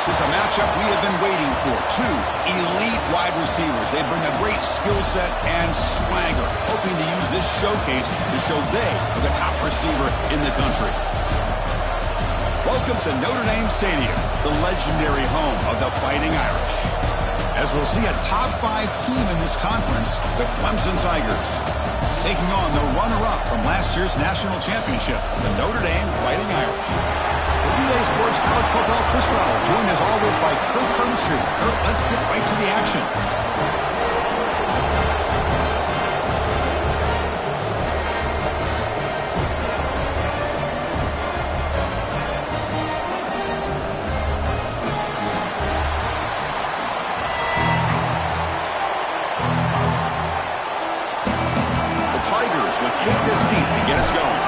This is a matchup we have been waiting for. Two elite wide receivers. They bring a great skill set and swagger, hoping to use this showcase to show they are the top receiver in the country. Welcome to Notre Dame Stadium, the legendary home of the Fighting Irish. As we'll see a top 5 team in this conference, the Clemson Tigers, taking on the runner-up from last year's national championship, the Notre Dame Fighting Irish. For EA Sports College Football, Chris Rowell, joined as always by Kirk Herbstreit. Kirk, let's get right to the action. Tigers will kick this deep to get us going.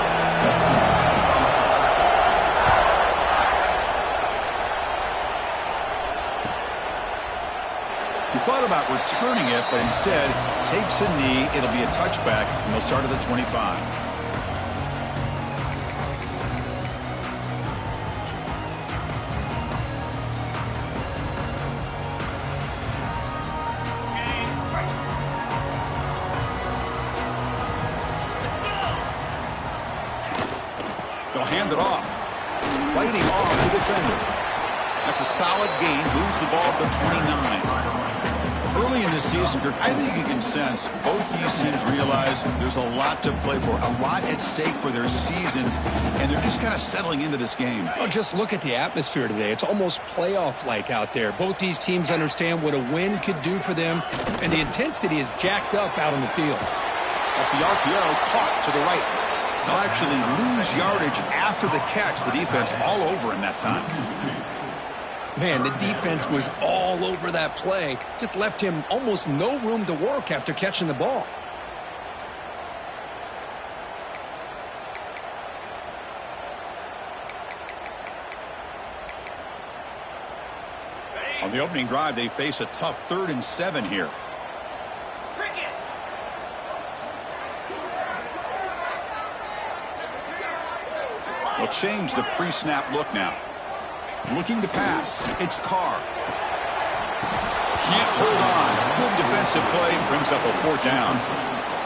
He thought about returning it, but instead takes a knee. It'll be a touchback, and they'll start at the 25. They'll hand it off. Fighting off the defender. That's a solid gain. Moves the ball to the 29. Early in this season, Kirk, I think you can sense both these teams realize there's a lot to play for, a lot at stake for their seasons, and they're just kind of settling into this game. Oh, just look at the atmosphere today. It's almost playoff-like out there. Both these teams understand what a win could do for them, and the intensity is jacked up out on the field. Off the RPO, caught to the right. They'll actually lose yardage after the catch. The defense all over in that time. Man, the defense was all over that play. Just left him almost no room to work after catching the ball. On the opening drive, they face a tough 3rd and 7 here. They'll change the pre-snap look now. Looking to pass. It's Carr. Can't hold on. Good defensive play. Brings up a 4th down.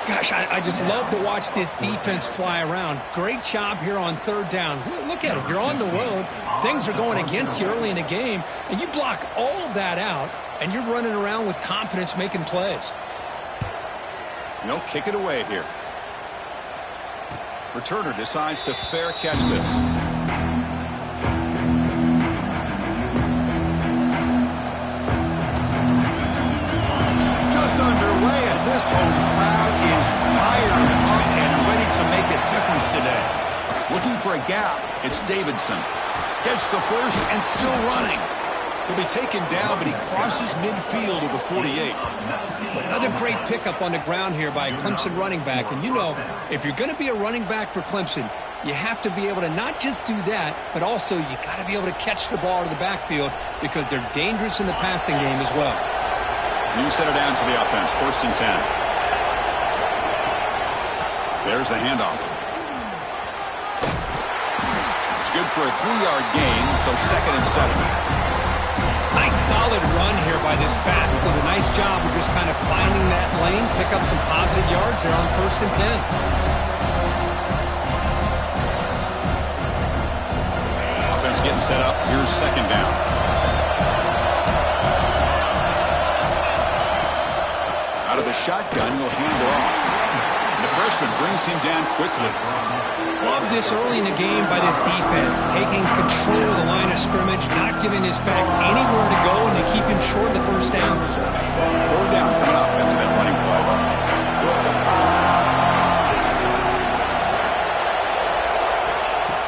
Gosh, I just love to watch this defense fly around. Great job here on 3rd down. Look at it. You're on the road. Things are going against you early in the game, and you block all of that out, and you're running around with confidence making plays. They'll kick it away here. Returner decides to fair catch this. Just underway, and this home crowd is fired up and ready to make a difference today. Looking for a gap, it's Davidson. Gets the first and still running. He'll be taken down, but he crosses midfield of the 48. Another great pickup on the ground here by a Clemson running back. And you know, if you're going to be a running back for Clemson, you have to be able to not just do that, but also you got to be able to catch the ball to the backfield because they're dangerous in the passing game as well. New set of downs for the offense. 1st and 10. There's the handoff. It's good for a 3-yard gain, so 2nd and 7. Nice solid run here by this back. Did a nice job of just kind of finding that lane, pick up some positive yards there on 1st and 10. Offense getting set up. Here's 2nd down. Out of the shotgun, he'll hand it off. And the freshman brings him down quickly. Love this early in the game by this defense, taking control of the line of scrimmage, not giving this back anywhere to go, and they keep him short of the 1st down. 4th down coming up after that running play.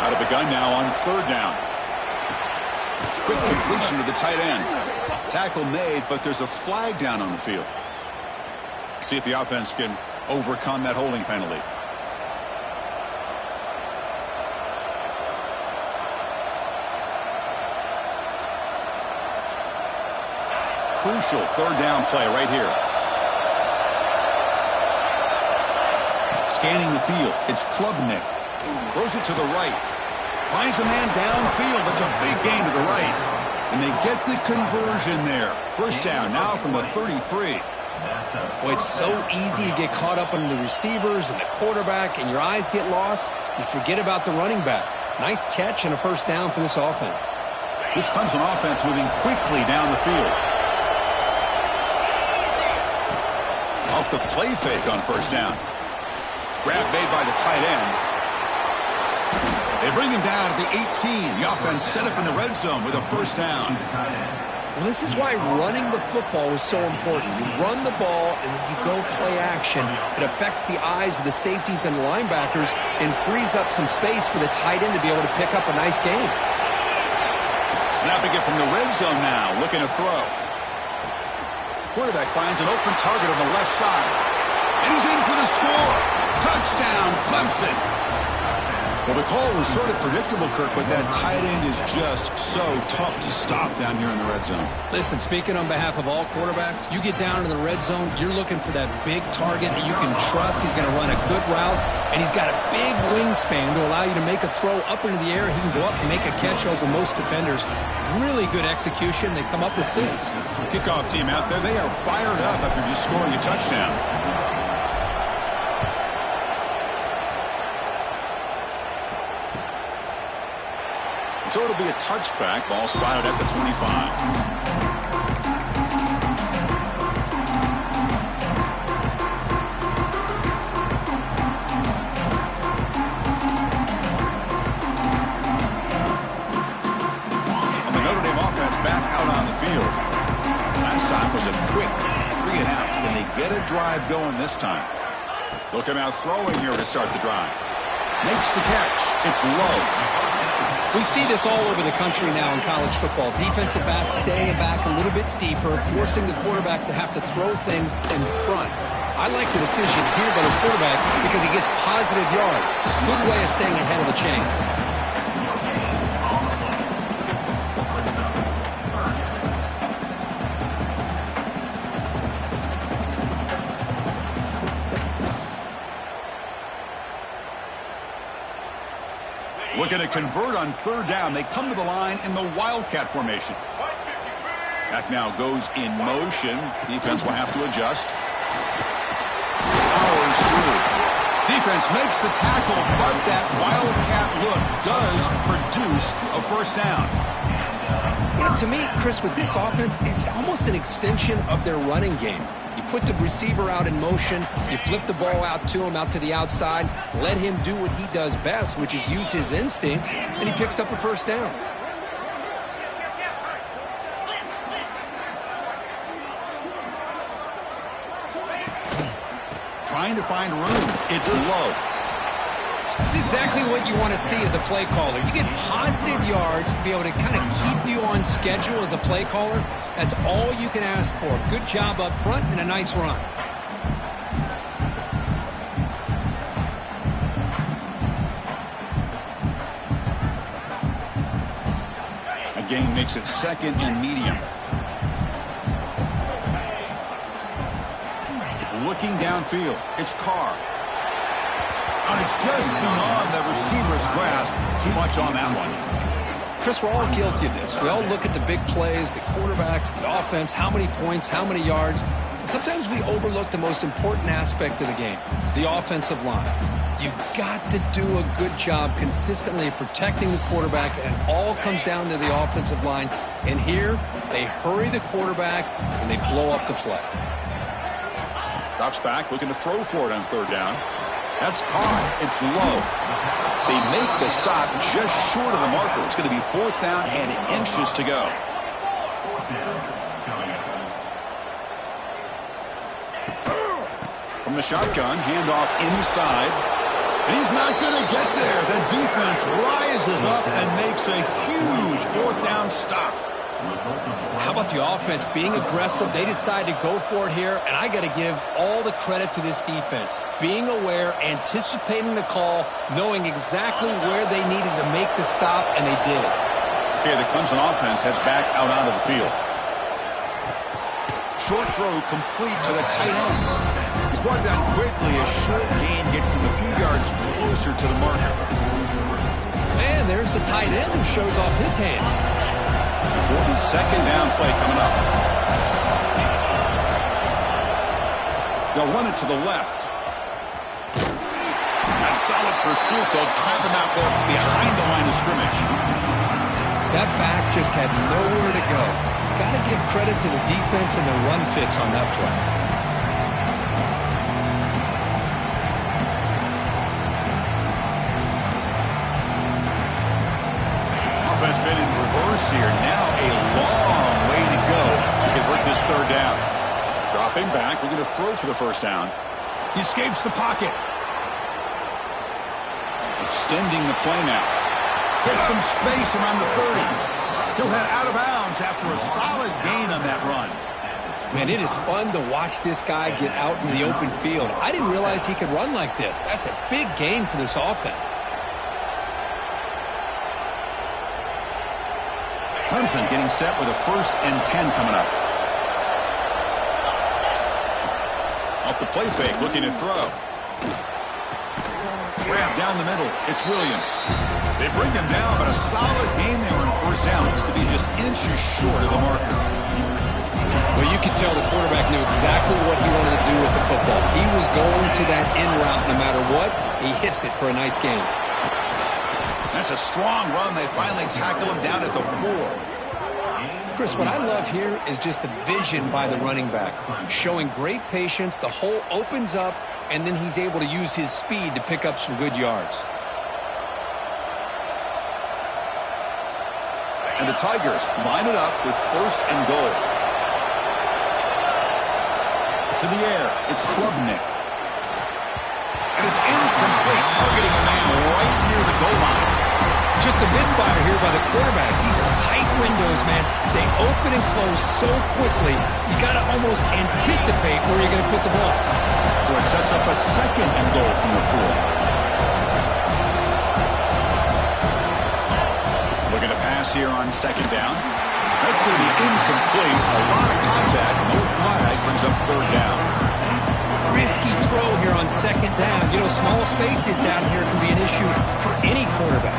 Out of the gun now on 3rd down. Quick completion to the tight end. Tackle made, but there's a flag down on the field. See if the offense can overcome that holding penalty. Crucial 3rd down play right here. Scanning the field. It's Klubnik. Throws it to the right. Finds a man downfield. That's a big gain to the right. And they get the conversion there. First down now from the 33. Well, it's so easy to get caught up in the receivers and the quarterback, and your eyes get lost. You forget about the running back. Nice catch and a first down for this offense. This Clemson offense moving quickly down the field. Off the play fake on first down. Grab made by the tight end. They bring him down at the 18. The offense set up in the red zone with a first down. Well, this is why running the football is so important. You run the ball, and then you go play action. It affects the eyes of the safeties and the linebackers and frees up some space for the tight end to be able to pick up a nice game. Snapping it from the red zone now, looking to throw. Quarterback finds an open target on the left side. And he's in for the score. Touchdown, Clemson. Well, the call was sort of predictable, Kirk, but that tight end is just so tough to stop down here in the red zone. Listen, speaking on behalf of all quarterbacks, you get down in the red zone, you're looking for that big target that you can trust. He's going to run a good route, and he's got a big wingspan to allow you to make a throw up into the air. He can go up and make a catch over most defenders. Really good execution. They come up with 6. Kickoff team out there, they are fired up after just scoring a touchdown. So it'll be a touchback. Ball spotted at the 25. And the Notre Dame offense back out on the field. Last time was a quick 3-and-out. Can they get a drive going this time? They'll come out throwing here to start the drive. Makes the catch. It's low. We see this all over the country now in college football. Defensive backs staying back a little bit deeper, forcing the quarterback to have to throw things in front. I like the decision here by the quarterback because he gets positive yards. It's a good way of staying ahead of the chains. Looking to convert on third down. They come to the line in the Wildcat formation. Back now goes in motion. Defense will have to adjust. Powers through. Defense makes the tackle, but that Wildcat look does produce a first down. You know, to me, Chris, with this offense, it's almost an extension of their running game. You put the receiver out in motion, you flip the ball out to him, out to the outside, let him do what he does best, which is use his instincts, and he picks up a first down. Trying to find room. It's low. It's exactly what you want to see as a play caller. You get positive yards to be able to kind of keep you on schedule as a play caller. That's all you can ask for. Good job up front and a nice run. A gain makes it second and medium. Looking downfield. It's Carr. And it's just beyond the receiver's grasp. Too much on that one. Chris, we're all guilty of this. We all look at the big plays, the quarterbacks, the offense, how many points, how many yards. And sometimes we overlook the most important aspect of the game, the offensive line. You've got to do a good job consistently of protecting the quarterback, and it all comes down to the offensive line. And here, they hurry the quarterback, and they blow up the play. Drops back, looking to throw for it on third down. That's caught. It's low. They make the stop just short of the marker. It's going to be fourth down and inches to go. From the shotgun, handoff inside. And he's not going to get there. The defense rises up and makes a huge fourth down stop. How about the offense being aggressive? They decide to go for it here, and I got to give all the credit to this defense. Being aware, anticipating the call, knowing exactly where they needed to make the stop, and they did. Okay, the Clemson offense heads back out onto the field. Short throw complete to the tight end. He's brought down quickly. A short gain gets them a few yards closer to the marker. And there's the tight end who shows off his hands. Important second down play coming up. They'll run it to the left. Got solid pursuit. They'll trap him out there behind the line of scrimmage. That back just had nowhere to go. Got to give credit to the defense and the run fits on that play. Offense been in reverse here. Now a long way to go to convert this third down. Dropping back, looking to throw for the first down. He escapes the pocket. Extending the play now. Gets some space around the 30. He'll head out of bounds after a solid gain on that run. Man, it is fun to watch this guy get out in the open field. I didn't realize he could run like this. That's a big gain for this offense. Clemson getting set with a 1st and 10 coming up. Off the play fake, looking to throw. Grab down the middle. It's Williams. They bring him down, but a solid game there on first down. Looks to be just inches short of the marker. Well, you could tell the quarterback knew exactly what he wanted to do with the football. He was going to that in route no matter what. He hits it for a nice gain. That's a strong run. They finally tackle him down at the 4. Chris, what I love here is just a vision by the running back, showing great patience. The hole opens up, and then he's able to use his speed to pick up some good yards. And the Tigers line it up with 1st and goal. To the air, it's Klubnik. And it's incomplete, targeting a man right near the goal line. Just a misfire here by the quarterback. These are tight windows, man. They open and close so quickly, you got to almost anticipate where you're going to put the ball. So it sets up a 2nd and goal from the 4. Looking to pass here on 2nd down. That's going to be incomplete. A lot of contact, no flag, brings up 3rd down. Risky throw here on 2nd down. You know, small spaces down here can be an issue for any quarterback.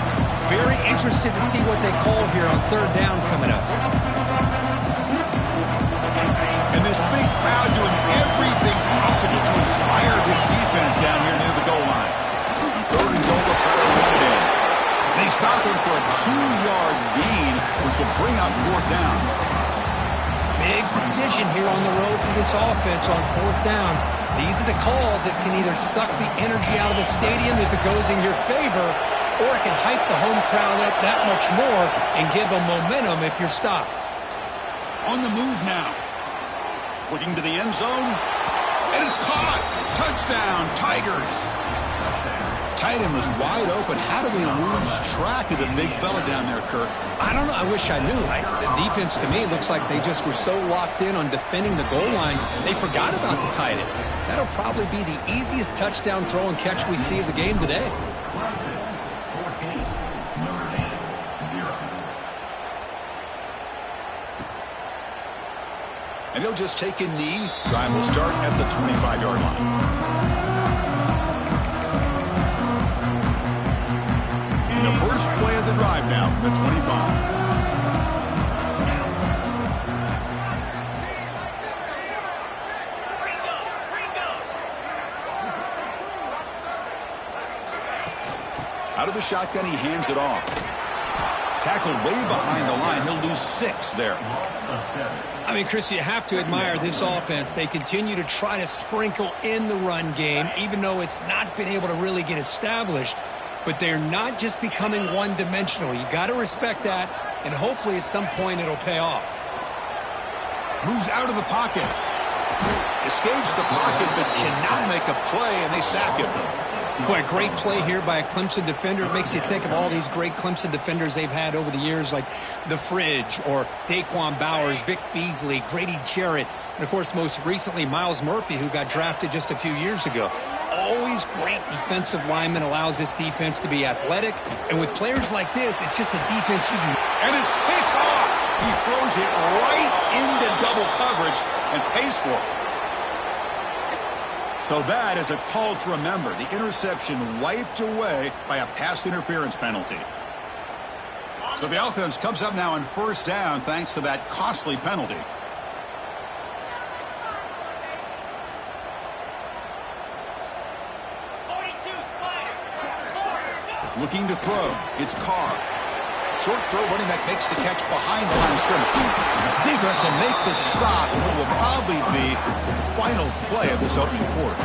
Very interested to see what they call here on 3rd down coming up. And this big crowd doing everything possible to inspire this defense down here near the goal line. 3rd and goal, they'll try to run it in. They stop him for a 2-yard gain, which will bring up 4th down. Big decision here on the road for this offense on 4th down. These are the calls that can either suck the energy out of the stadium if it goes in your favor, or it can hype the home crowd up that much more and give them momentum if you're stopped. On the move now. Looking to the end zone. And it's caught. Touchdown, Tigers. Tight end was wide open. How do they lose track of the big fella down there, Kirk? I don't know. I wish I knew. The defense, to me, looks like they just were so locked in on defending the goal line, they forgot about the tight end. That'll probably be the easiest touchdown throw and catch we see of the game today. And he'll just take a knee. Drive will start at the 25-yard line. The first play of the drive now from the 25. Out of the shotgun, he hands it off. Tackled way behind the line. He'll lose 6 there. I mean, Chris, you have to admire this offense. They continue to try to sprinkle in the run game, even though it's not been able to really get established. But they're not just becoming one-dimensional. You got to respect that, and hopefully at some point it'll pay off. Moves out of the pocket. Escapes the pocket, but cannot make a play, and they sack him. Boy, a great play here by a Clemson defender. It makes you think of all these great Clemson defenders they've had over the years, like The Fridge or Daquan Bowers, Vic Beasley, Grady Jarrett, and, of course, most recently Miles Murphy, who got drafted just a few years ago. Always great defensive lineman, allows this defense to be athletic. And with players like this, it's just a defense you can... And it's picked off. He throws it right into double coverage and pays for it. So that is a call to remember. The interception wiped away by a pass interference penalty. So the offense comes up now on first down thanks to that costly penalty. Looking to throw. It's Carr. Short throw, running back makes the catch behind the line of scrimmage. Defense will make the stop, and it will probably be the final play of this opening quarter.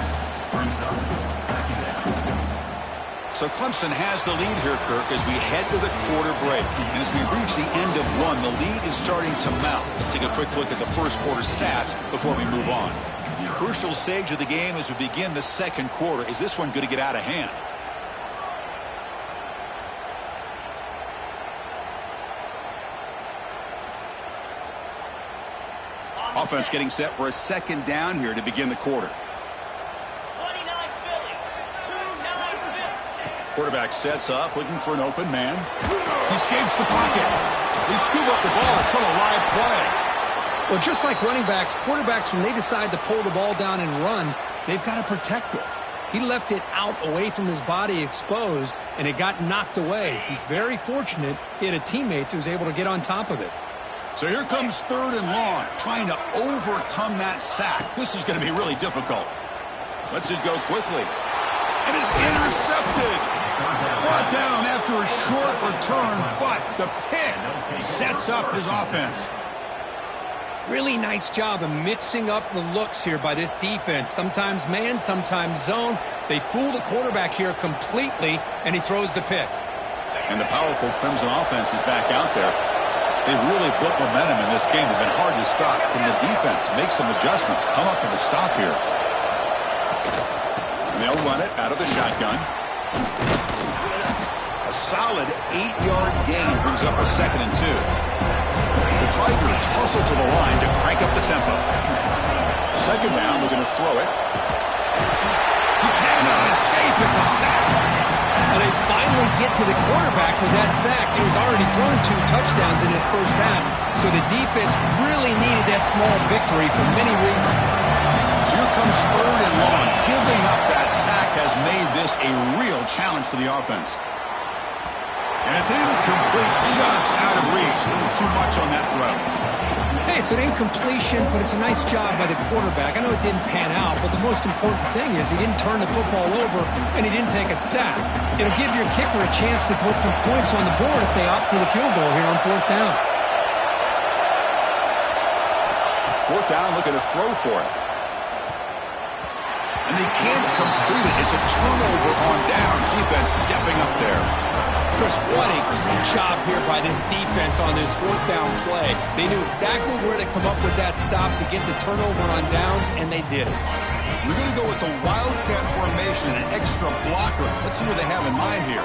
So Clemson has the lead here, Kirk, as we head to the quarter break. And as we reach the end of one, the lead is starting to mount. Let's take a quick look at the first quarter stats before we move on. The crucial stage of the game as we begin the second quarter. Is this one going to get out of hand? Offense getting set for a second down here to begin the quarter. Quarterback sets up, looking for an open man. He escapes the pocket. They scoop up the ball. It's still a live play. Well, just like running backs, quarterbacks, when they decide to pull the ball down and run, they've got to protect it. He left it out away from his body exposed, and it got knocked away. He's very fortunate he had a teammate who was able to get on top of it. So here comes third and long, trying to overcome that sack. This is going to be really difficult. Lets it go quickly. And it's intercepted. Brought down after a short return, but the pick sets up his offense. Really nice job of mixing up the looks here by this defense. Sometimes man, sometimes zone. They fool the quarterback here completely, and he throws the pick. And the powerful Clemson offense is back out there. They really built momentum in this game. They've been hard to stop. Can the defense make some adjustments, come up with a stop here? And they'll run it out of the shotgun. A solid 8-yard gain brings up a 2nd and 2. The Tigers hustle to the line to crank up the tempo. Second down, we're going to throw it. He cannot escape. It's a sack. And they finally get to the quarterback with that sack. He was already thrown 2 touchdowns in his first half, so the defense really needed that small victory for many reasons. So here comes third and long. Giving up that sack has made this a real challenge for the offense. And it's incomplete, just out of reach. A little too much on that throw. Hey, it's an incompletion, but it's a nice job by the quarterback. I know it didn't pan out, but the most important thing is he didn't turn the football over and he didn't take a sack. It'll give your kicker a chance to put some points on the board if they opt for the field goal here on 4th down. 4th down, looking to throw for it. And they can't complete it. It's a turnover on downs. Defense stepping up there. Chris, what a great job here by this defense on this 4th down play. They knew exactly where to come up with that stop to get the turnover on downs, and they did it. We're going to go with the Wildcat formation, an extra blocker. Let's see what they have in mind here.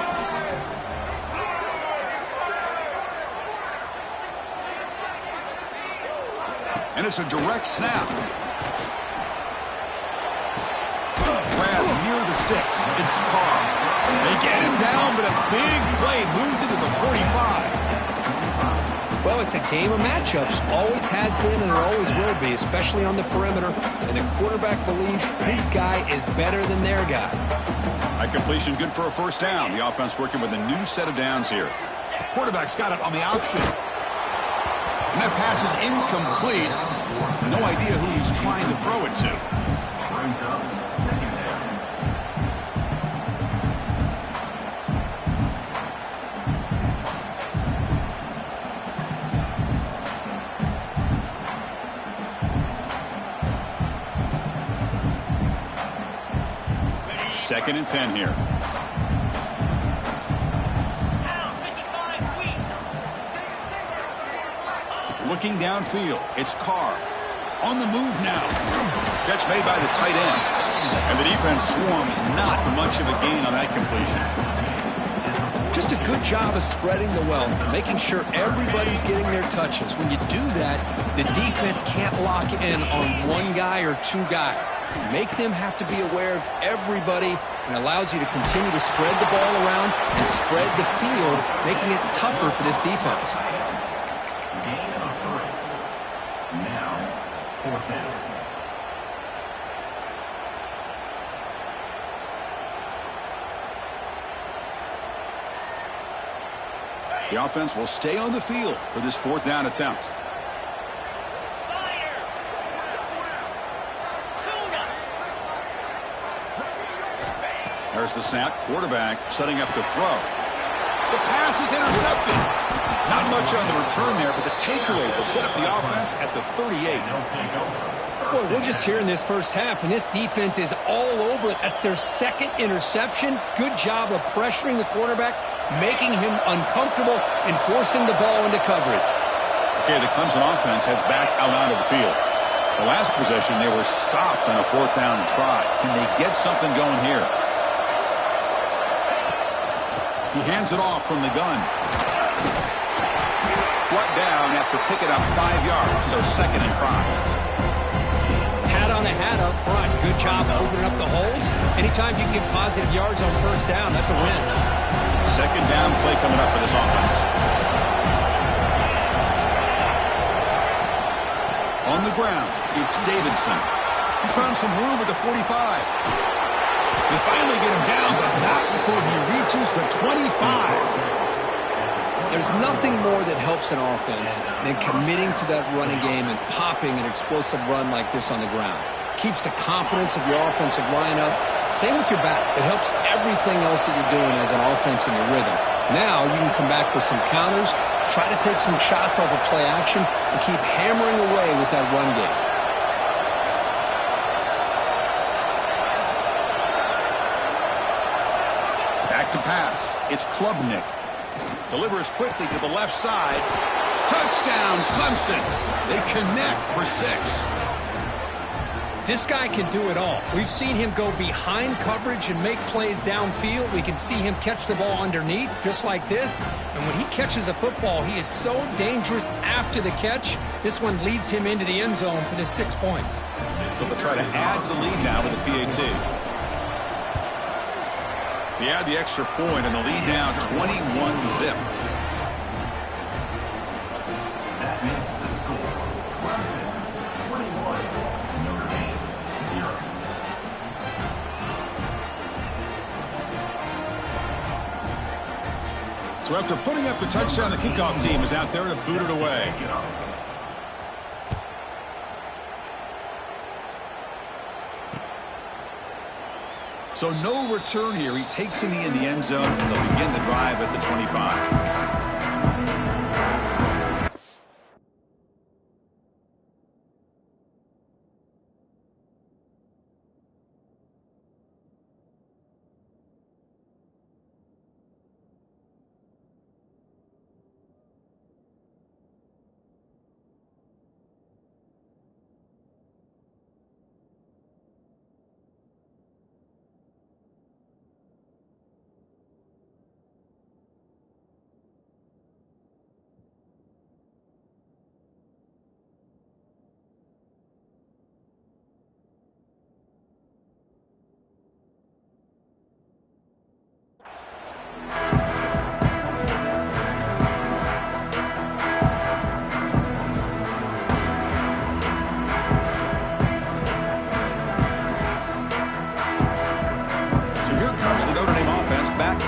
And it's a direct snap. Grab near the sticks. It's Carr. They get him down, but a big play moves into the 45. Well, it's a game of matchups. Always has been and it always will be, especially on the perimeter. And the quarterback believes his guy is better than their guy. High completion, good for a first down. The offense working with a new set of downs here. Quarterback's got it on the option. And that pass is incomplete. No idea who he's trying to throw it to. Second and 10 here. Looking downfield, it's Carr. On the move now. Catch made by the tight end. And the defense swarms, not much of a gain on that completion. Just a good job of spreading the wealth, making sure everybody's getting their touches. When you do that, the defense can't lock in on one guy or 2 guys. Make them have to be aware of everybody, and allows you to continue to spread the ball around and spread the field, making it tougher for this defense. Now, 4th down. The offense will stay on the field for this 4th down attempt. There's the snap. Quarterback setting up to throw. The pass is intercepted. Not much on the return there, but the takeaway will set up the offense at the 38. Boy, we're just here in this first half, and this defense is all over it. That's their 2nd interception. Good job of pressuring the quarterback, making him uncomfortable, and forcing the ball into coverage. Okay, the Clemson offense heads back out onto the field. The last possession, they were stopped on a 4th down try. Can they get something going here? He hands it off from the gun. Brought down after picking up 5 yards, so 2nd and 5. Hat on a hat up front. Good job opening up the holes. Anytime you can get positive yards on 1st down, that's a win. 2nd down play coming up for this offense. On the ground, it's Davidson. He's found some room at the 45. They finally get him down, but not before he reaches the 25. There's nothing more that helps an offense than committing to that running game and popping an explosive run like this on the ground. Keeps the confidence of your offensive line up. Same with your back. It helps everything else that you're doing as an offense in your rhythm. Now you can come back with some counters, try to take some shots off of play action, and keep hammering away with that run game. Back to pass. It's Klubnik. Delivers quickly to the left side. Touchdown, Clemson. They connect for 6. This guy can do it all. We've seen him go behind coverage and make plays downfield. We can see him catch the ball underneath, just like this. And when he catches a football, he is so dangerous after the catch. This one leads him into the end zone for the 6 points. So they'll try to add to the lead now with the PAT. They add the extra point, and the lead now 21-zip. That makes the score. Clemson 21, Notre Dame 0. So after putting up a touchdown, the kickoff team is out there to boot it away. So no return here. He takes it in the end zone, and they'll begin the drive at the 25.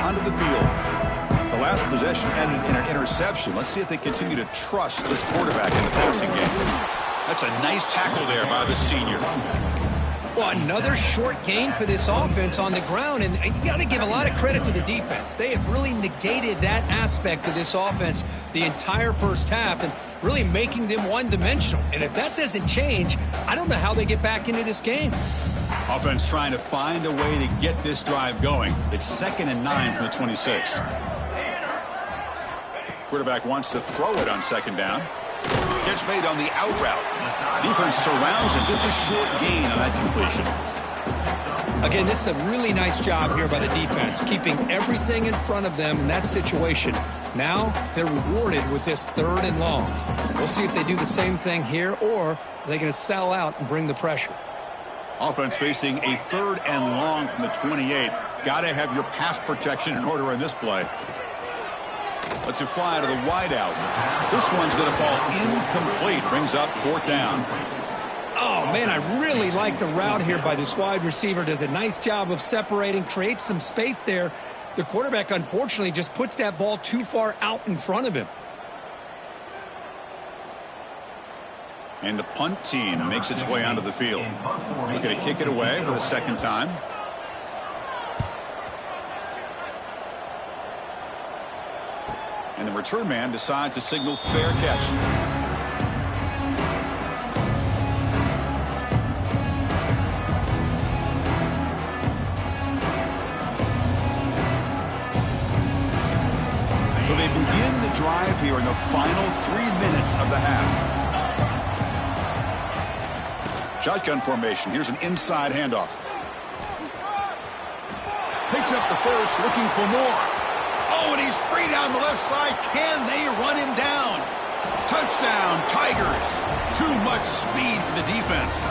Onto the field. The last possession ended in an interception. Let's see if they continue to trust this quarterback in the passing game. That's a nice tackle there by the senior. Well, another short gain for this offense on the ground, and you got to give a lot of credit to the defense. They have really negated that aspect of this offense the entire first half and really making them one-dimensional. And if that doesn't change, I don't know how they get back into this game. Offense trying to find a way to get this drive going. It's 2nd and 9 from the 26. Quarterback wants to throw it on 2nd down. Catch made on the out route. Defense surrounds him. Just a short gain on that completion. Again, this is a really nice job here by the defense, keeping everything in front of them in that situation. Now they're rewarded with this 3rd and long. We'll see if they do the same thing here, or are they going to sell out and bring the pressure. Offense facing a 3rd and long from the 28. Got to have your pass protection in order in this play. Lets it fly to the wideout. This one's going to fall incomplete. Brings up 4th down. Oh, man, I really like the route here by this wide receiver. Does a nice job of separating, creates some space there, The quarterback, unfortunately, just puts that ball too far out in front of him. And the punt team makes its way onto the field. Looking to kick it away for the second time. And the return man decides to signal fair catch. So they begin the drive here in the final 3 minutes of the half. Shotgun formation. Here's an inside handoff. Picks up the first, looking for more. Oh, and he's free down the left side. Can they run him down? Touchdown, Tigers. Too much speed for the defense.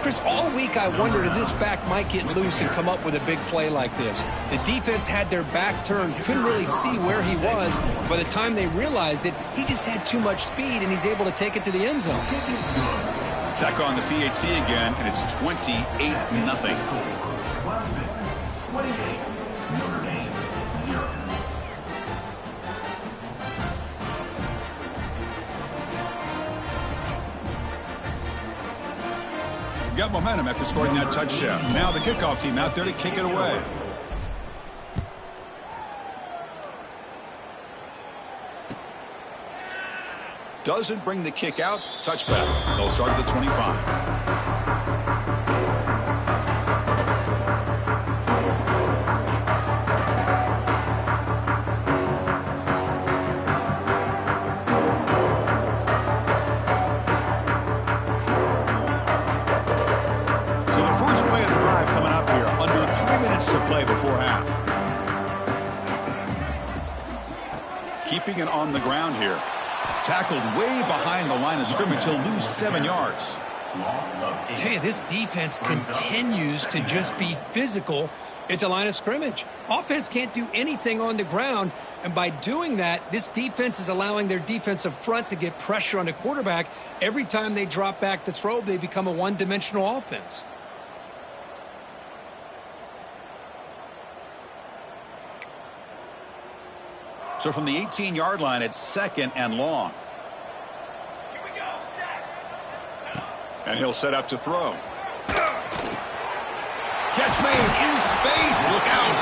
Chris, all week I wondered if this back might get loose and come up with a big play like this. The defense had their back turned, couldn't really see where he was. By the time they realized it, he just had too much speed, and he's able to take it to the end zone. Tech on the PAT again, and it's 28-0. Clemson, 28. Notre Dame, 0. Got momentum after scoring that touchdown. Now the kickoff team out there to kick it away. Doesn't bring the kick out. Touchback. They'll start at the 25. So the first play of the drive coming up here. Under 3 minutes to play before half. Keeping it on the ground here. Tackled way behind the line of scrimmage. He'll lose 7 yards. Tell you, this defense continues to just be physical at the line of scrimmage. Offense can't do anything on the ground, and by doing that, this defense is allowing their defensive front to get pressure on the quarterback. Every time they drop back to throw, they become a one-dimensional offense. So from the 18-yard line, it's 2nd and long. And he'll set up to throw. Catch made in space. Look out.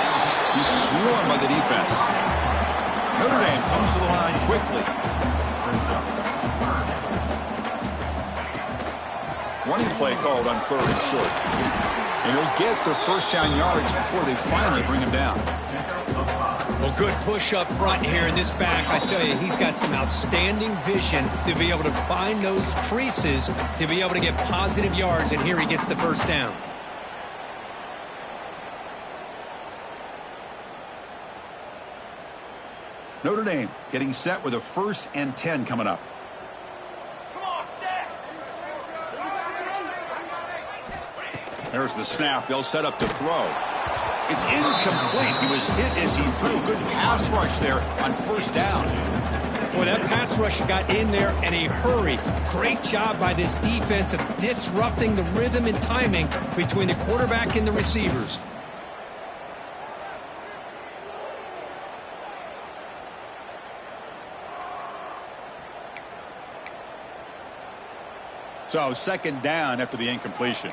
He's swarmed by the defense. Notre Dame comes to the line quickly. Running play called on 3rd and short. And he'll get the first down yards before they finally bring him down. Well, good push up front here in this back. I tell you, he's got some outstanding vision to be able to find those creases, to be able to get positive yards, and here he gets the first down. Notre Dame getting set with a 1st and 10 coming up. There's the snap. They'll set up to throw. It's incomplete. He was hit as he threw. Good pass rush there on 1st down. Boy, that pass rush got in there in a hurry. Great job by this defense of disrupting the rhythm and timing between the quarterback and the receivers. So 2nd down after the incompletion.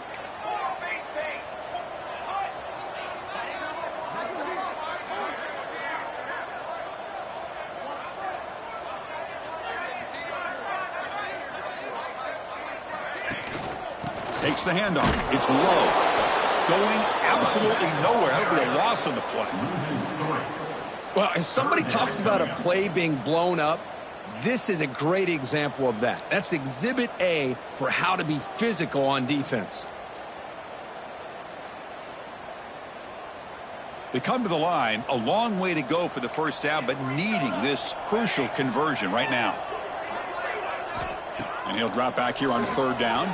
Takes the handoff. It's low. Going absolutely nowhere. That'll be a loss on the play. Well, if somebody talks about a play being blown up, this is a great example of that. That's exhibit A for how to be physical on defense. They come to the line. A long way to go for the first down, but needing this crucial conversion right now. And he'll drop back here on 3rd down.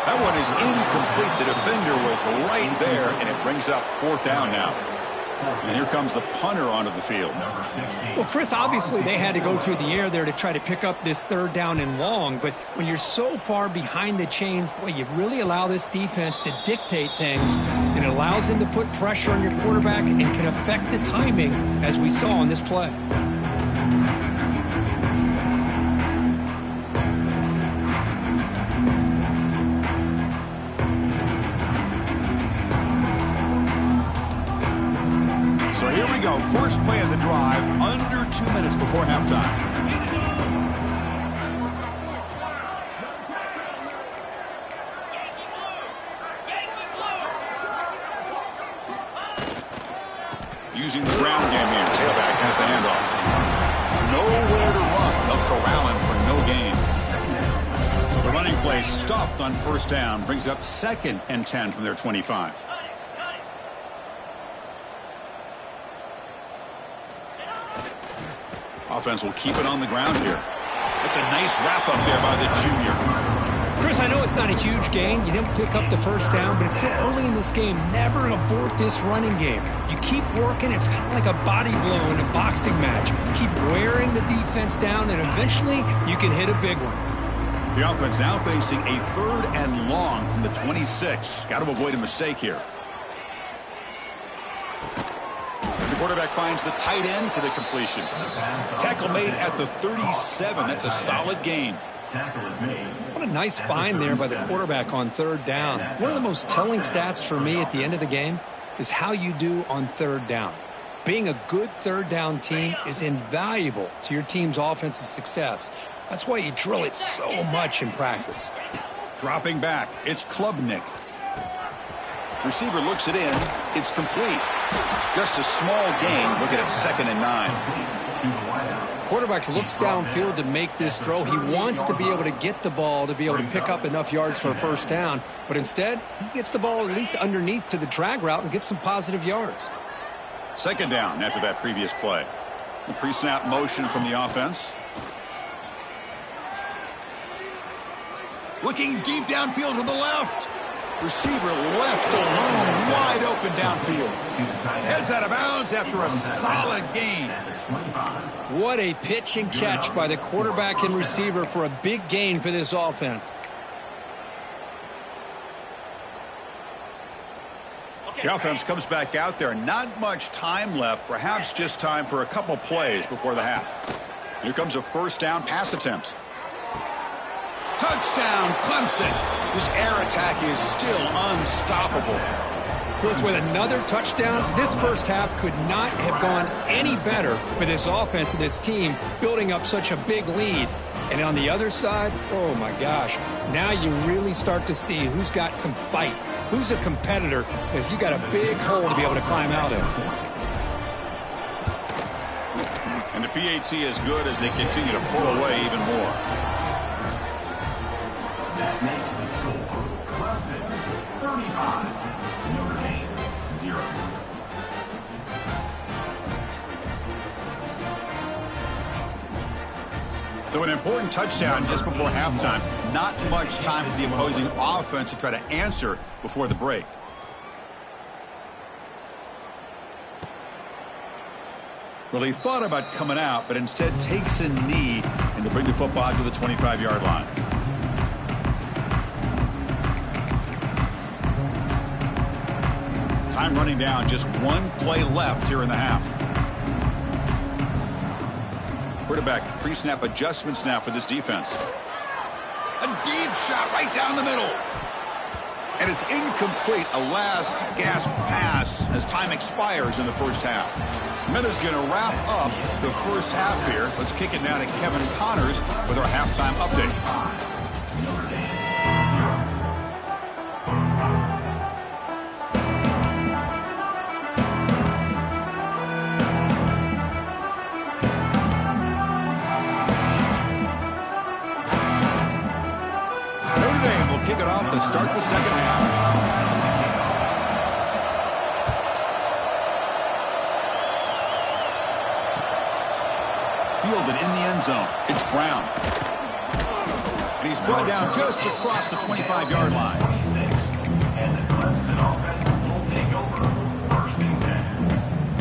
That one is incomplete. The defender was right there, and it brings up 4th down now. And here comes the punter onto the field. Well, Chris, obviously they had to go through the air there to try to pick up this third down and long, but when you're so far behind the chains, boy, you really allow this defense to dictate things, and it allows them to put pressure on your quarterback and can affect the timing, as we saw on this play. First play of the drive, under 2 minutes before halftime. Using the ground game here. Tailback has the handoff. Nowhere to run. They'll corral him for no gain. So the running play stopped on first down. Brings up 2nd and 10 from their 25. Offense will keep it on the ground here. It's a nice wrap up there by the junior. Chris, I know it's not a huge gain. You didn't pick up the first down, but it's still early in this game. Never abort this running game. You keep working. It's kind of like a body blow in a boxing match. Keep wearing the defense down, and eventually you can hit a big one. The offense now facing a 3rd and long from the 26. Got to avoid a mistake here. The quarterback finds the tight end for the completion. Tackle made at the 37. That's a solid gain. What a nice find there by the quarterback on 3rd down. One of the most telling stats for me at the end of the game is how you do on 3rd down. Being a good 3rd down team is invaluable to your team's offensive success. That's why you drill it so much in practice. Dropping back, it's Klubnik. Receiver looks it in. It's complete. Just a small gain. Looking at 2nd and 9. Quarterback looks downfield to make this throw. He wants to be able to get the ball to be able to pick up enough yards for a first down. But instead, he gets the ball at least underneath to the drag route and gets some positive yards. 2nd down after that previous play. The pre-snap motion from the offense. Looking deep downfield to the left. Receiver left alone, wide open downfield. Heads out of bounds after a solid gain. What a pitch and catch by the quarterback and receiver for a big gain for this offense. The offense comes back out there. Not much time left. Perhaps just time for a couple plays before the half. Here comes a first down pass attempt. Touchdown, Clemson. This air attack is still unstoppable. Of course, with another touchdown, this first half could not have gone any better for this offense and this team, building up such a big lead. And on the other side, oh my gosh, now you really start to see who's got some fight, who's a competitor, because you got a big hole to be able to climb out of. And the PAT is good as they continue to pull away even more. That makes the score. Clemson 35, Notre Dame 0. So an important touchdown just before halftime. Not much time for the opposing offense to try to answer before the break. Well, he thought about coming out, but instead takes a knee and to bring the football to the 25-yard line. Time running down, just one play left here in the half. Quarterback pre-snap adjustment snap for this defense. A deep shot right down the middle. And it's incomplete, a last gasp pass as time expires in the first half. Meta's going to wrap up the first half here. Let's kick it now to Kevin Connors with our halftime update. Kick it off to start the second half. Fielded in the end zone. It's Brown. And he's brought down just across the 25-yard line. And the Clemson offense will take over. 1st and 10.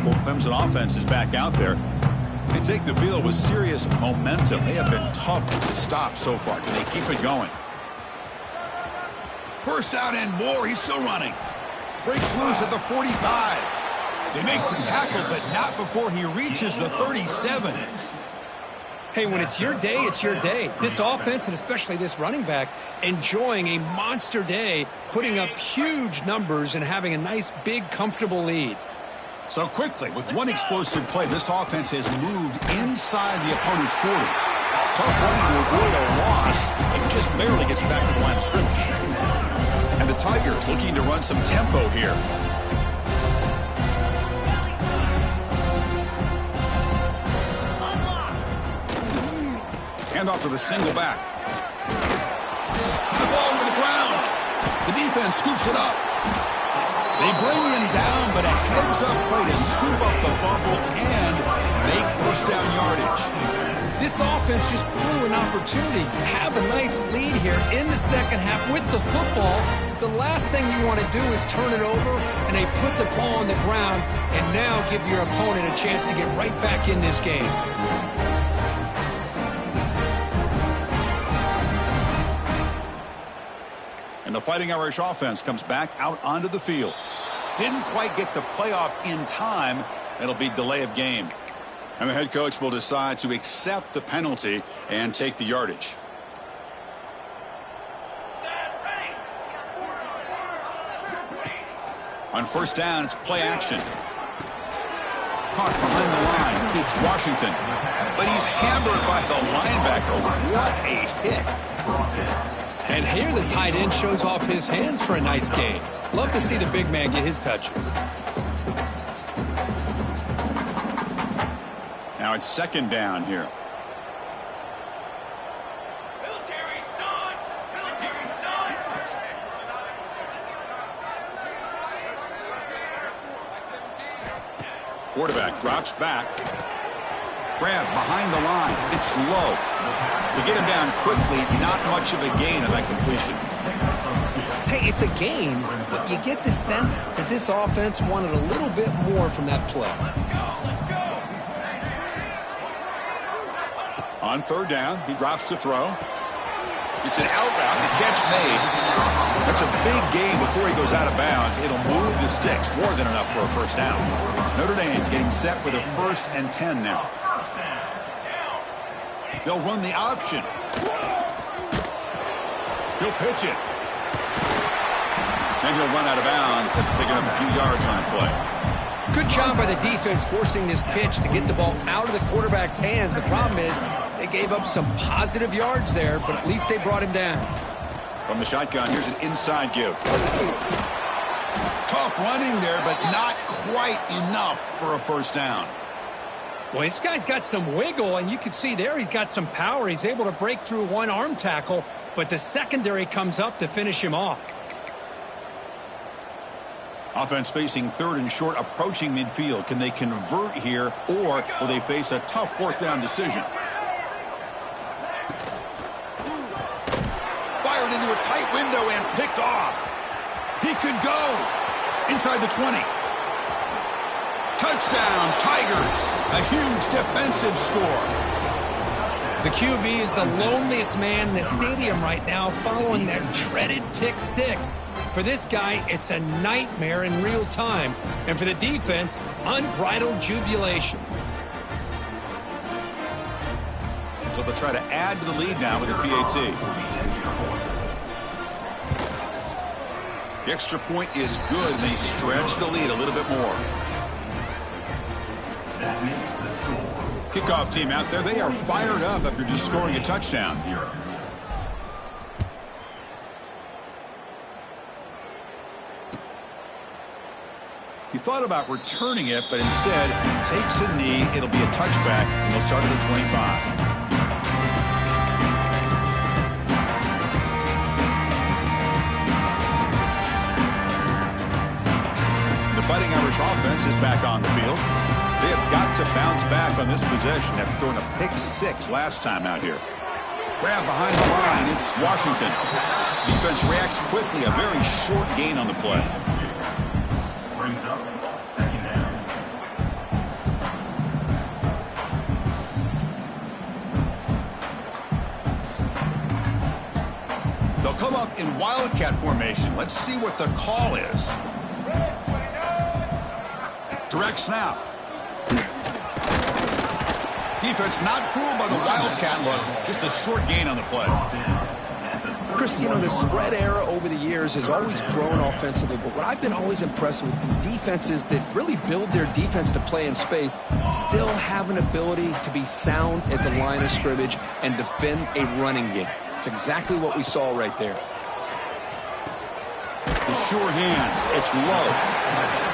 powerful Clemson offense is back out there. They take the field with serious momentum. They have been tough to stop so far. Can they keep it going? First down and more. He's still running. Breaks loose at the 45. They make the tackle, but not before he reaches the 37. Hey, when it's your day, it's your day. This offense, and especially this running back, enjoying a monster day, putting up huge numbers and having a nice, big, comfortable lead. So quickly, with one explosive play, this offense has moved inside the opponent's 40. Tough running to avoid a loss, and just barely gets back to the line of scrimmage. And the Tigers looking to run some tempo here. Hand off to the single back. The ball to the ground. The defense scoops it up. They bring him down, but a heads-up play to scoop up the fumble and make first down yardage. This offense just blew an opportunity. Have a nice lead here in the second half with the football. The last thing you want to do is turn it over, and they put the ball on the ground and now give your opponent a chance to get right back in this game. And the Fighting Irish offense comes back out onto the field. Didn't quite get the playoff in time. It'll be delay of game. And the head coach will decide to accept the penalty and take the yardage. On first down, it's play action. Caught behind the line. It's Washington. But he's hammered by the linebacker. What a hit. And here the tight end shows off his hands for a nice game. Love to see the big man get his touches. Now it's second down here. Military stun! Military stun! Quarterback drops back. Grab behind the line. It's low. To get him down quickly, not much of a gain of that completion. Hey, it's a gain, but you get the sense that this offense wanted a little bit more from that play. On third down, he drops to throw. It's an out route. The catch made. That's a big gain before he goes out of bounds. It'll move the sticks. More than enough for a first down. Notre Dame getting set with a 1st and 10 now. They'll run the option. He'll pitch it. And he'll run out of bounds after picking up a few yards on the play. Good job by the defense forcing this pitch to get the ball out of the quarterback's hands. The problem is they gave up some positive yards there, but at least they brought him down. From the shotgun, here's an inside give. Tough running there, but not quite enough for a first down. Well, this guy's got some wiggle, and you can see there he's got some power. He's able to break through one arm tackle, but the secondary comes up to finish him off. Offense facing 3rd and short, approaching midfield. Can they convert here, or will they face a tough 4th down decision? Fired into a tight window and picked off. He could go inside the 20. Touchdown, Tigers. A huge defensive score. The QB is the loneliest man in the stadium right now following that dreaded pick 6. For this guy, it's a nightmare in real time. And for the defense, unbridled jubilation. So they'll try to add to the lead now with a PAT. The extra point is good, and they stretch the lead a little bit more. Kickoff team out there, they are fired up after just scoring a touchdown. He thought about returning it, but instead takes a knee. It'll be a touchback, and they'll start at the 25. The Fighting Irish offense is back on the field. They have got to bounce back on this possession after throwing a pick 6 last time out here. Grab behind the line. It's Washington. Defense reacts quickly. A very short gain on the play. Brings up 2nd down. up in Wildcat formation. Let's see what the call is. Direct snap. Defense not fooled by the Wildcat look. Just a short gain on the play. Chris, you know, the spread era over the years has always grown offensively, but what I've been always impressed with defenses that really build their defense to play in space still have an ability to be sound at the line of scrimmage and defend a running game. It's exactly what we saw right there. The sure hands. It's low.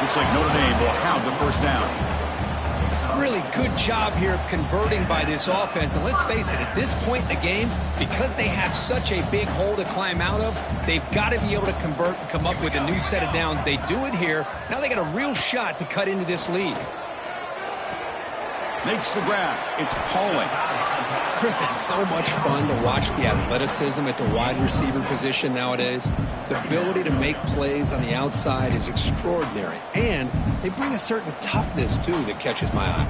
Looks like Notre Dame will have the first down. Really good job here of converting by this offense. And let's face it, at this point in the game, because they have such a big hole to climb out of, they've got to be able to convert and come up with a new set of downs. They do it here. Now they got a real shot to cut into this lead. Makes the grab. It's Pauling. Chris, it's so much fun to watch the athleticism at the wide receiver position nowadays. The ability to make plays on the outside is extraordinary. And they bring a certain toughness, too, that catches my eye.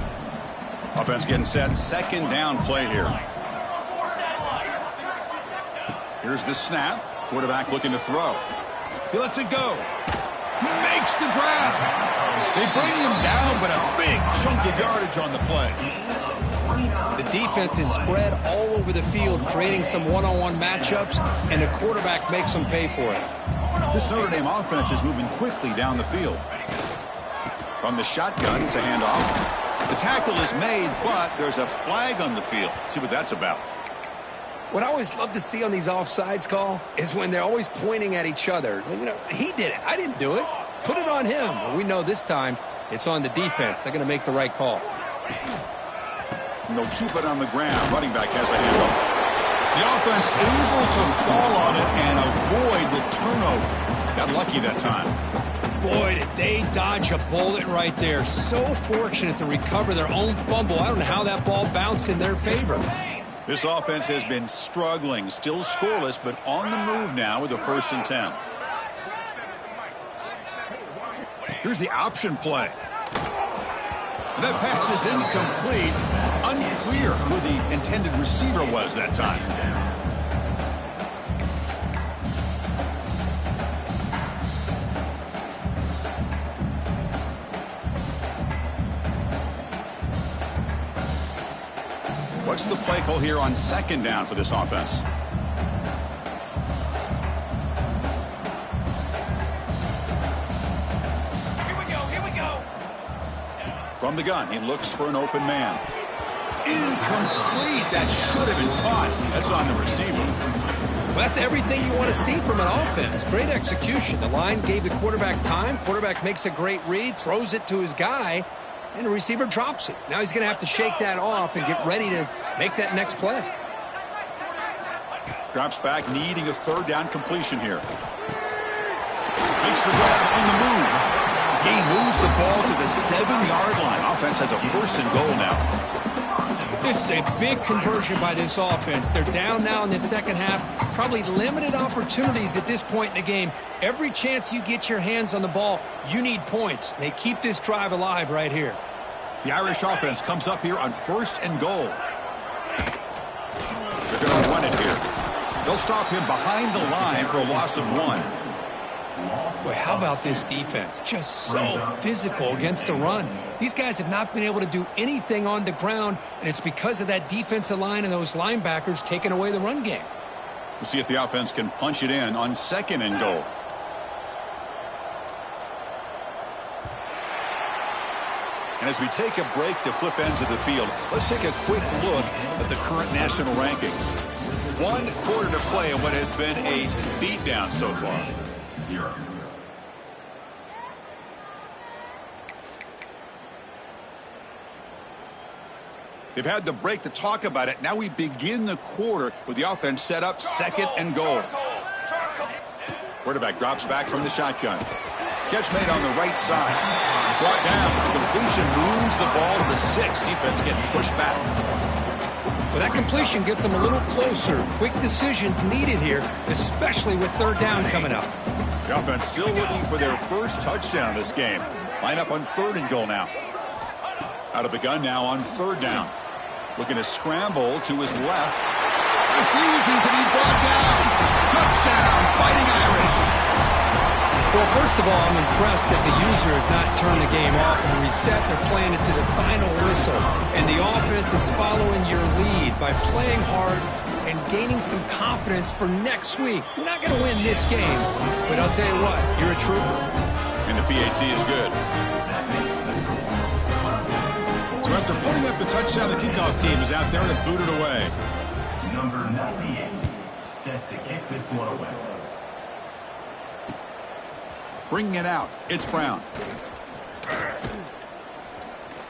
Offense getting set. Second down play here. Here's the snap. Quarterback looking to throw. He lets it go. He makes the grab. They bring him down, but a big chunk of yardage on the play. The defense is spread all over the field, creating some one-on-one matchups, and the quarterback makes them pay for it. This Notre Dame offense is moving quickly down the field. From the shotgun, it's a handoff. The tackle is made, but there's a flag on the field. See what that's about. What I always love to see on these offsides call is when they're always pointing at each other. You know, he did it. I didn't do it. Put it on him. Well, we know this time it's on the defense. They're going to make the right call. And they'll keep it on the ground. Running back has the handoff. The offense able to fall on it and avoid the turnover. Got lucky that time. Boy, did they dodge a bullet right there. So fortunate to recover their own fumble. I don't know how that ball bounced in their favor. This offense has been struggling, still scoreless, but on the move now with a 1st and 10. Here's the option play. That pass is incomplete. Unclear who the intended receiver was that time. What's the play call here on 2nd down for this offense? From the gun, he looks for an open man. Incomplete. That should have been caught. That's on the receiver. Well, that's everything you want to see from an offense. Great execution. The line gave the quarterback time. Quarterback makes a great read, throws it to his guy, and the receiver drops it. Now he's going to have to shake that off and get ready to make that next play. Drops back, needing a 3rd down completion here. Makes the grab on the move. He moves the ball to the 7-yard line. Offense has a 1st and goal now. This is a big conversion by this offense. They're down now in the second half. Probably limited opportunities at this point in the game. Every chance you get your hands on the ball, you need points. They keep this drive alive right here. The Irish offense comes up here on 1st and goal. They're going to run it here. They'll stop him behind the line for a loss of 1. Boy, how about this defense? Just so physical against the run. These guys have not been able to do anything on the ground, and it's because of that defensive line and those linebackers taking away the run game. We'll see if the offense can punch it in on 2nd and goal. And as we take a break to flip ends of the field, let's take a quick look at the current national rankings. 1 quarter to play in what has been a beatdown so far. 0. They've had the break to talk about it. Now we begin the quarter with the offense set up 2nd and goal. Quarterback drops back from the shotgun. Catch made on the right side. Brought down. The completion moves the ball to the 6. Defense getting pushed back. Well, that completion gets them a little closer. Quick decisions needed here, especially with 3rd down coming up. The offense still looking for their 1st touchdown this game. Line up on 3rd and goal now. Out of the gun now on 3rd down. Looking to scramble to his left. refusing to be brought down. Touchdown, Fighting Irish. Well, first of all, I'm impressed that the user has not turned the game off and reset. They're playing it to the final whistle. And the offense is following your lead by playing hard and gaining some confidence for next week. You're not going to win this game, but I'll tell you what, you're a trooper. And the PAT is good. So after putting up the touchdown, the kickoff team is out there to boot it away. Number 98, set to kick this one away. Bringing it out, it's Brown.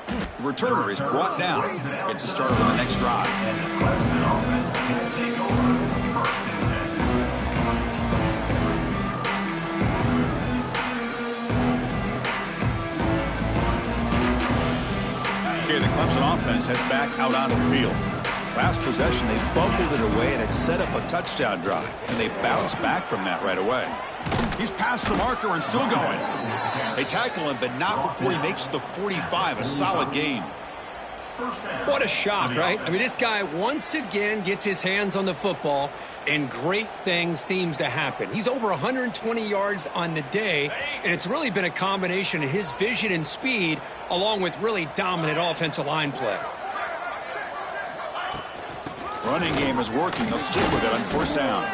The returner is brought down. Gets a start on the next drive. And the Clemson offense will take over first and 10. Okay, the Clemson offense heads back out onto the field. Last possession, they bumbled it away and it set up a touchdown drive. And they bounced back from that right away. He's past the marker and still going. They tackle him, but not before he makes the 45, a solid gain. What a shock, right? I mean, this guy once again gets his hands on the football, and great things seems to happen. He's over 120 yards on the day, and it's really been a combination of his vision and speed, along with really dominant offensive line play. Running game is working. They'll stick with it on first down.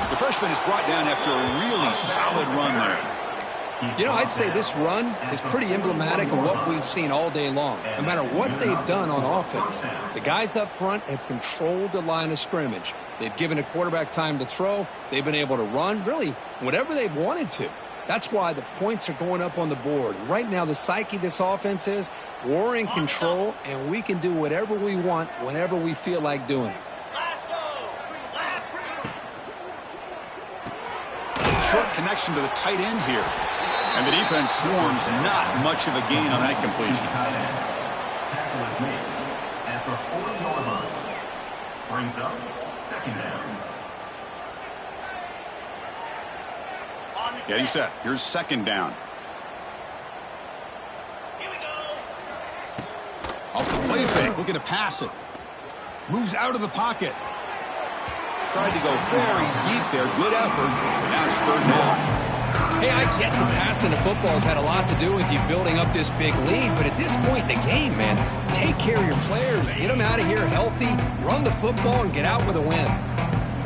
The freshman is brought down after a really solid run there. You know, I'd say this run is pretty emblematic of what we've seen all day long. No matter what they've done on offense, the guys up front have controlled the line of scrimmage. They've given a quarterback time to throw. They've been able to run, really, whatever they've wanted to. That's why the points are going up on the board. Right now, the psyche of this offense is we're in control, and we can do whatever we want whenever we feel like doing it. Short connection to the tight end here. And the defense swarms, not much of a gain on that completion. Tackle is made at the 40-yard line. Brings up second down. Getting set. Here's second down. Off the play fake, looking to pass it. Moves out of the pocket. Tried to go very deep there. Good effort. Now it's third down. Hey, I get the passing of football has had a lot to do with you building up this big lead, but at this point in the game, man, take care of your players. Get them out of here healthy, run the football, and get out with a win.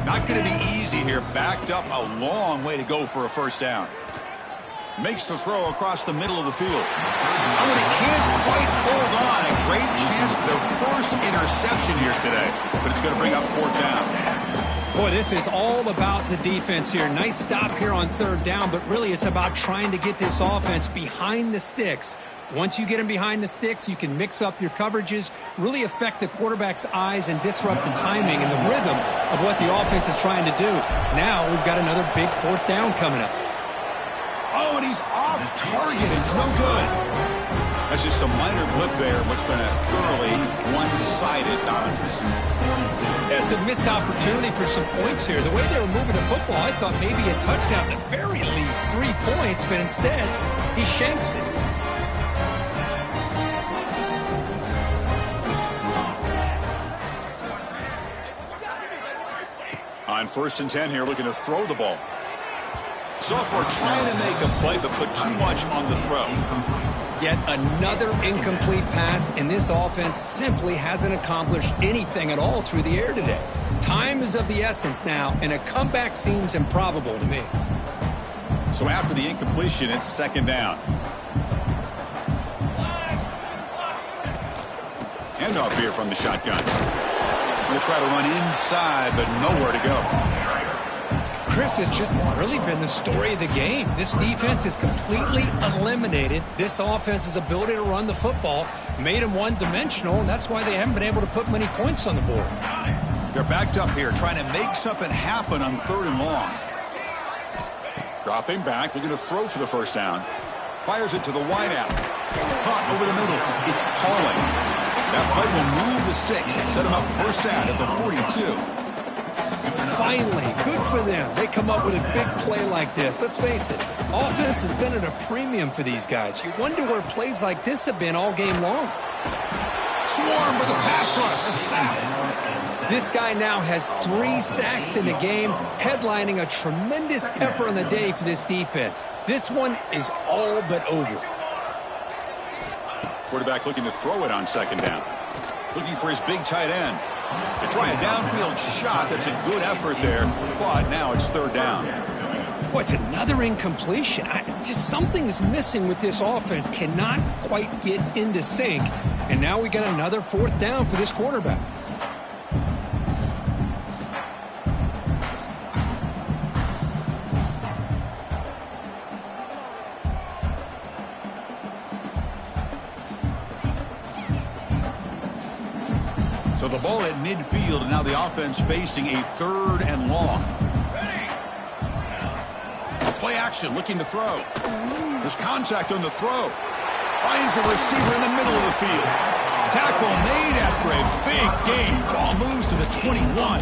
Not going to be easy here. Backed up a long way to go for a first down. Makes the throw across the middle of the field. Oh, and he can't quite hold on. A great chance for their first interception here today, but it's going to bring up fourth down. Boy, this is all about the defense here. Nice stop here on third down, but really it's about trying to get this offense behind the sticks. Once you get them behind the sticks, you can mix up your coverages, really affect the quarterback's eyes and disrupt the timing and the rhythm of what the offense is trying to do. Now we've got another big fourth down coming up. Oh, and he's off target. It's no good. That's just a minor blip there. What's been a thoroughly one-sided dominance. Yeah, it's a missed opportunity for some points here. The way they were moving the football, I thought maybe a touchdown, at the very least 3 points, but instead he shanks it. On first and 10 here, looking to throw the ball. Sophomore trying to make a play, but put too much on the throw. Yet another incomplete pass, and this offense simply hasn't accomplished anything at all through the air today. Time is of the essence now, and a comeback seems improbable to me. So after the incompletion, it's second down. Handoff here from the shotgun. Going to try to run inside, but nowhere to go. Chris, has just really been the story of the game. This defense has completely eliminated this offense's ability to run the football, made them one-dimensional, and that's why they haven't been able to put many points on the board. They're backed up here, trying to make something happen on third and long. Dropping back, looking to throw for the first down. Fires it to the wideout. Caught over the middle. It's Pauling. That play will move the sticks, set him up first down at the 42. Finally, good for them. They come up with a big play like this. Let's face it, offense has been at a premium for these guys. You wonder where plays like this have been all game long. Swarmed with a pass rush. A sack. This guy now has 3 sacks in the game, headlining a tremendous effort on the day for this defense. This one is all but over. Quarterback looking to throw it on second down. Looking for his big tight end. They try a downfield shot. That's a good effort there, but now it's third down. Boy, it's another incompletion. It's just something is missing with this offense. Cannot quite get into sync. And now we got another fourth down for this quarterback. So the ball at midfield, and now the offense facing a third and long. Play action, looking to throw. There's contact on the throw. Finds a receiver in the middle of the field. Tackle made after a big gain. Ball moves to the 21.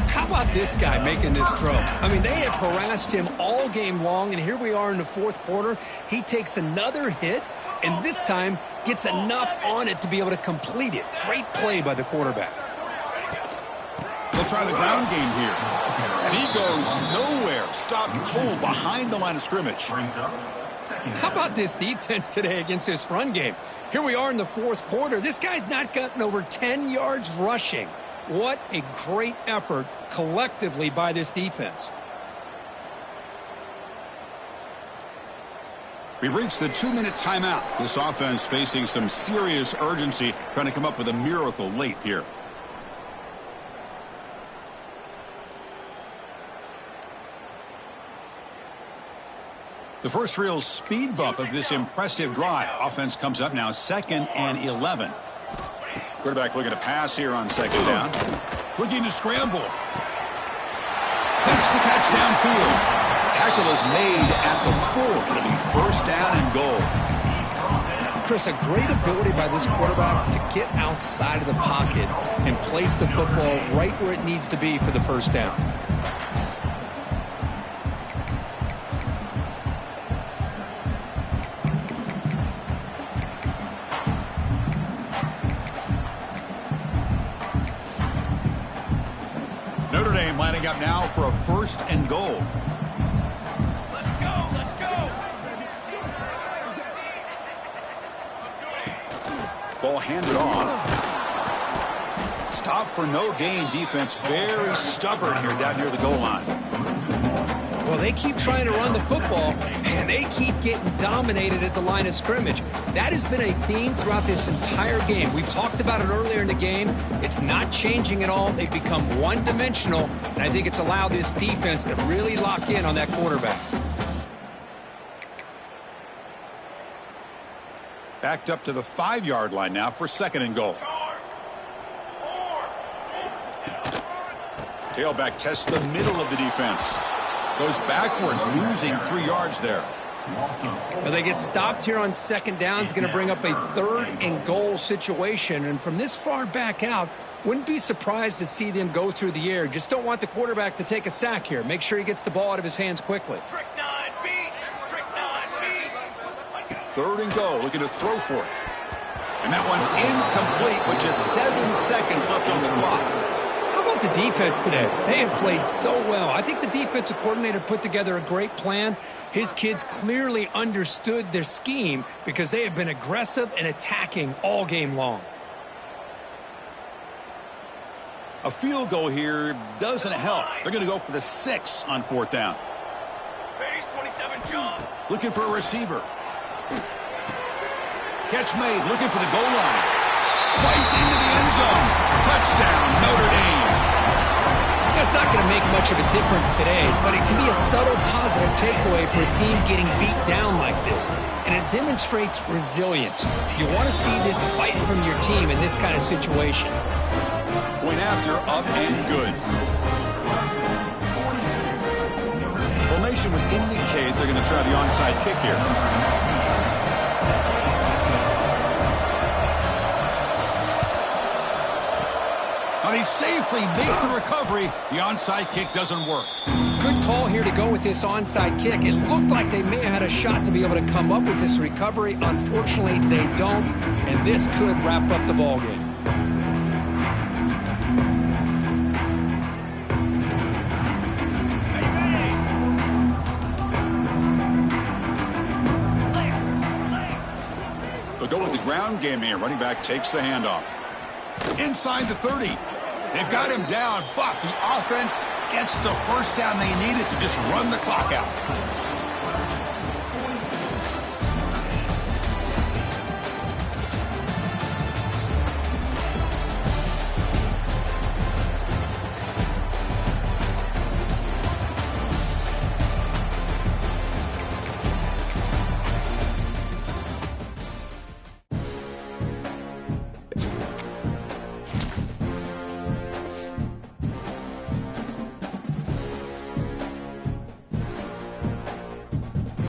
How about this guy making this throw? I mean, they have harassed him all game long, and here we are in the fourth quarter. He takes another hit, and this time gets enough on it to be able to complete it. Great play by the quarterback. They'll try the ground game here. And he goes nowhere. Stopped cold behind the line of scrimmage. How about this defense today against this run game? Here we are in the fourth quarter. This guy's not gotten over 10 yards rushing. What a great effort collectively by this defense. We've reached the 2-minute timeout. This offense facing some serious urgency, trying to come up with a miracle late here. The first real speed bump of this impressive drive. Offense comes up now 2nd and 11. Quarterback looking to pass here on second down. Looking to scramble. Takes the catch downfield. Tackle is made at the 4. It'll be first down and goal. Chris, a great ability by this quarterback to get outside of the pocket and place the football right where it needs to be for the first down. Notre Dame lining up now for a first and goal. Let's go. Ball handed off. Stop for no gain defense. Very stubborn here down near the goal line. Well, they keep trying to run the football, and they keep getting dominated at the line of scrimmage. That has been a theme throughout this entire game. We've talked about it earlier in the game. It's not changing at all. They've become one-dimensional, and I think it's allowed this defense to really lock in on that quarterback. Backed up to the 5-yard line now for second and goal. Tailback tests the middle of the defense. Goes backwards, losing 3 yards there. Well, they get stopped here on second down. It's going to bring up a third and goal situation. And from this far back out, wouldn't be surprised to see them go through the air. Just don't want the quarterback to take a sack here. Make sure he gets the ball out of his hands quickly. Third and goal, looking to throw for it. And that one's incomplete with just 7 seconds left on the clock. How about the defense today? They have played so well. I think the defensive coordinator put together a great plan. His kids clearly understood their scheme because they have been aggressive and attacking all game long. A field goal here doesn't help. They're going to go for the 6 on fourth down. Base 27, John. Looking for a receiver. Catch made, looking for the goal line. Fights into the end zone. Touchdown, Notre Dame. It's not going to make much of a difference today, but it can be a subtle positive takeaway for a team getting beat down like this. And it demonstrates resilience. You want to see this fight from your team in this kind of situation. Went after, up and good. Formation would indicate they're going to try the onside kick here. But he safely makes the recovery. The onside kick doesn't work. good call here to go with this onside kick. It looked like they may have had a shot to be able to come up with this recovery. Unfortunately, they don't, and this could wrap up the ballgame. They'll go with the ground game here. Running back takes the handoff. Inside the 30. They've got him down, but the offense gets the first down they needed to just run the clock out.